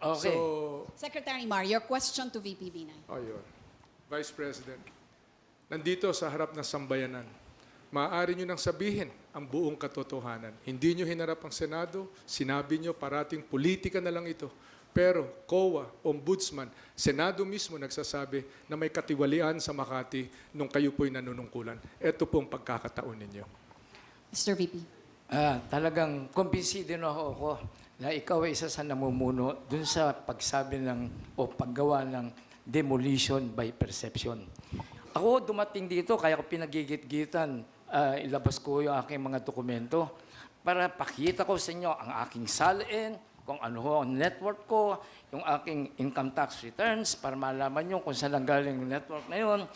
Okay. So, Secretary Mar, your question to VP Binay. ayun. Vice President, nandito sa harap ng sambayanan, maaari nyo nang sabihin ang buong katotohanan. Hindi nyo hinarap ang Senado, sinabi nyo parating politika na lang ito. Pero COA, Ombudsman, Senado mismo nagsasabi na may katiwalian sa Makati nung kayo po'y nanunungkulan. Ito pong pagkakataon ninyo. Mr. VP. Talagang kumbinsido na ako na ikaw ay isa sa namumuno dun sa pagsabi o paggawa ng demolition by perception. Ako dumating dito, kaya ko pinagigit-gitan, ilabas ko yung aking mga dokumento para pakita ko sa inyo ang aking salin, kung ano ho ang network ko, yung aking income tax returns, para malaman nyo kung saan galing yung network na yun.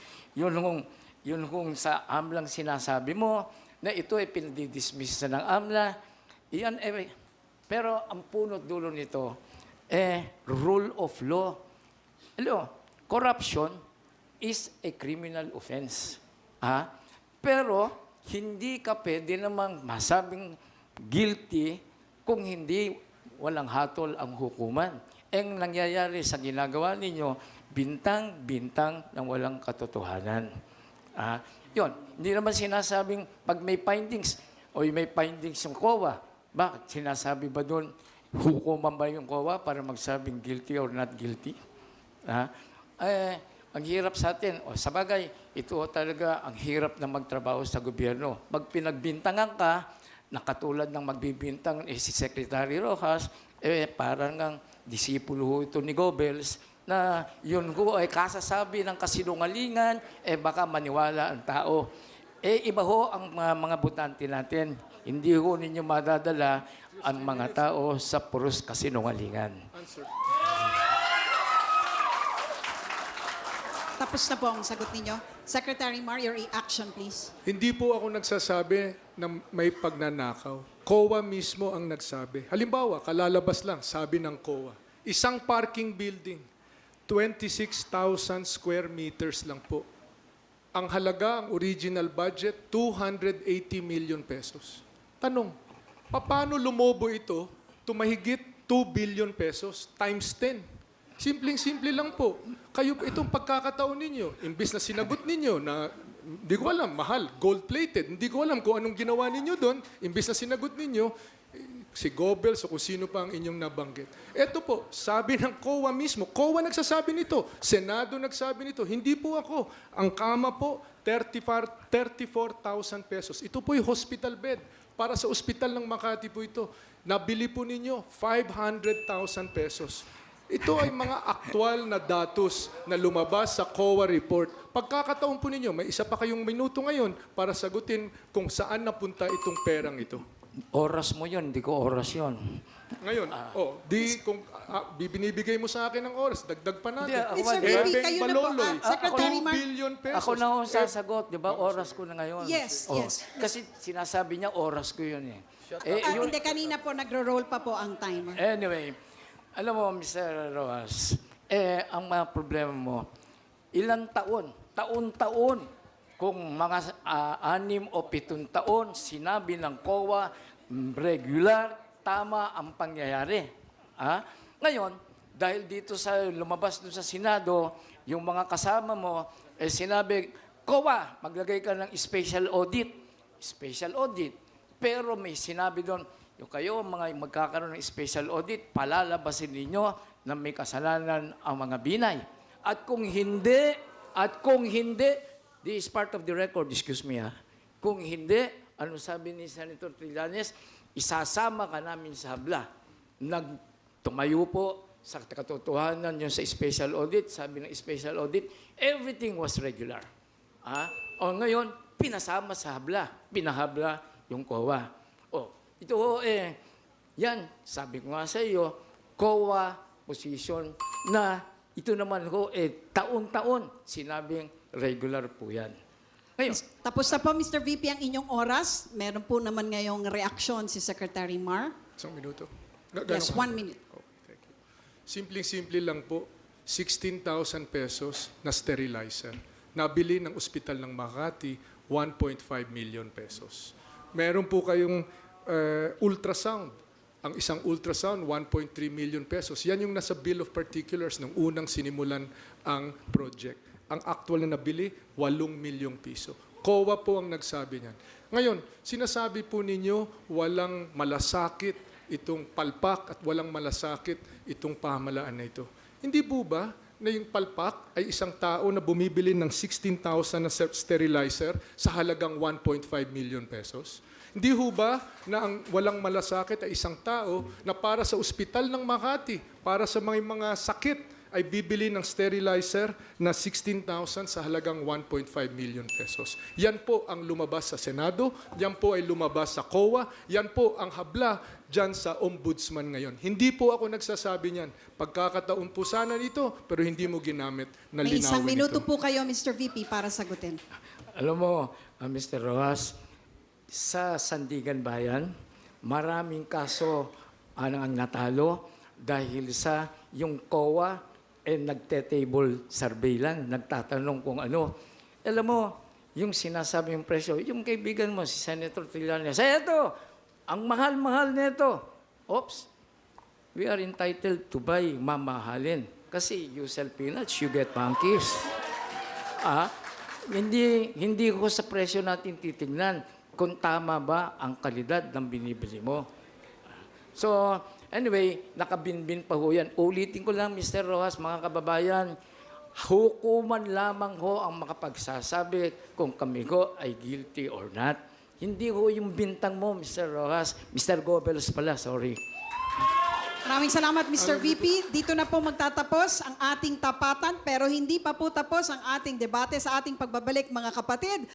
Yun kung sa AMLA sinasabi mo, na ito ay pinadidismiss na ng AMLA. Iyan pero ang punot dulo nito, rule of law. Corruption is a criminal offense. Pero hindi ka pwede namang masabing guilty kung hindi walang hatol ang hukuman. Ang nangyayari sa ginagawa ninyo, bintang-bintang ng walang katotohanan. Yun, hindi naman sinasabing pag may findings o may findings yung COA, bakit? Sinasabi ba doon, hukuman ba yung COA para magsabing guilty or not guilty? Ang hirap sa atin, sabagay, ito talaga ang hirap na magtrabaho sa gobyerno. Pag pinagbintangan ka, nakatulad ng magbibintang si Secretary Rojas, parang ang disipulo ito ni Goebbels, na yun ko ay kasasabi ng kasinungalingan, baka maniwala ang tao. Iba ho ang mga butante natin. Hindi ho ninyo madadala ang mga tao sa puros kasinungalingan. Answer. Tapos na po ang sagot ninyo. Secretary Mar, your reaction, please. Hindi po ako nagsasabi na may pagnanakaw. COA mismo ang nagsabi. Halimbawa, kalalabas lang, sabi ng COA. Isang parking building, 26,000 square meters lang po. Ang halaga, ang original budget, 280 million pesos. Tanong, paano lumobo ito tumahigit 2 billion pesos times 10? Simpleng-simple lang po. Kayo, itong pagkakataon ninyo, imbis na sinagot ninyo na, hindi ko alam, mahal, gold-plated, hindi ko alam kung anong ginawa ninyo doon, imbis na sinagot ninyo, si Goebbels o kung sino pa ang inyong nabanggit. Ito po, sabi ng COA mismo, COA nagsasabi nito, Senado nagsabi nito, hindi po ako. Ang kama po, 34,000 pesos. Ito po yung hospital bed. Para sa ospital ng Makati po ito. Nabili po ninyo, 500,000 pesos. Ito ay mga aktual na datos na lumabas sa COA report. Pagkakataon po ninyo, may isa pa kayong minuto ngayon para sagutin kung saan napunta itong perang ito. Oras mo yun, hindi ko oras yun. Ngayon, kung binibigay mo sa akin ng oras, dagdag pa natin. Hindi, Mr. Di ba? VP, kayo na po. Secretary 2 Mar. billion pesos. Ako na ho sasagot, di ba? Oras ko na ngayon. Yes, yes. Kasi sinasabi niya, oras ko yun eh. Hindi, kanina po, nagro-roll pa po ang timer. Anyway, alam mo, Mr. Rojas, ang mga problema mo, ilang taon-taon, kung mga 6 o 7 taon, sinabi ng COA, regular, tama ang pangyayari. Ngayon, dahil dito sa lumabas doon sa Senado, yung mga kasama mo, sinabi, COA, maglagay ka ng special audit. Special audit. Pero may sinabi doon, yung kayo, mga magkakaroon ng special audit, palalabasin ninyo na may kasalanan ang mga Binay. At kung hindi, this is part of the record, excuse me kung hindi, ano sabi ni Senator Trillanes, isasama ka namin sa habla. Nagtumayo po sa katotohanan yung sa special audit, sabi ng special audit, everything was regular. O ngayon, pinasama sa habla, pinahabla yung COA. Ito yan, sabi ko nga sa iyo, COA position na ito naman taon-taon sinabing regular po yan. Ngayon, Tapos na po, Mr. VP, ang inyong oras. Meron po naman ngayong reaksyon si Secretary Mar. Isang minuto. Yes, 1 minute. Okay, thank you. Simpleng-simple lang po, 16,000 pesos na sterilizer. Nabili ng ospital ng Makati, 1.5 million pesos. Meron po kayong ultrasound, Ang isang ultrasound, 1.3 million pesos. Yan yung nasa Bill of Particulars nung unang sinimulan ang project. Ang actual na nabili, 8 milyong piso. COA po ang nagsabi niyan. Ngayon, sinasabi po ninyo walang malasakit itong palpak at walang malasakit itong pamahalaan na ito. Hindi po ba na yung palpak ay isang tao na bumibili ng 16,000 na sterilizer sa halagang 1.5 million pesos? Hindi ho ba na ang walang malasakit ay isang tao na para sa ospital ng Makati, para sa mga sakit, ay bibili ng sterilizer na 16,000 sa halagang 1.5 million pesos. Yan po ang lumabas sa Senado, yan po ay lumabas sa COA, yan po ang habla dyan sa Ombudsman ngayon. Hindi po ako nagsasabi niyan. Pagkakataon po sana nito, pero hindi mo ginamit na May linawin isang minuto ito. po kayo, Mr. VP, para sagutin. Alam mo, Mr. Rojas, sa Sandigan Bayan, maraming kaso ang natalo dahil sa yung COA nagte-table survey lang, nagtatanong kung ano. Alam mo, yung sinasabi yung presyo, yung kaibigan mo, si Senator Trillanes, Senator, ang mahal-mahal nito. Oops, we are entitled to buy mamahalin. Kasi you sell peanuts, you get monkeys. Hindi ko sa presyo natin titingnan kung tama ba ang kalidad ng binibili mo. So, anyway, nakabinbin pa ho yan. Ulitin ko lang, Mr. Rojas, mga kababayan, hukuman lamang ho ang makapagsasabi kung kami ho ay guilty or not. Hindi ho yung bintang mo, Mr. Rojas. Mr. Goebbels pala, sorry. Maraming salamat, Mr. VP. Dito na po magtatapos ang ating tapatan, pero hindi pa po tapos ang ating debate sa ating pagbabalik, mga kapatid.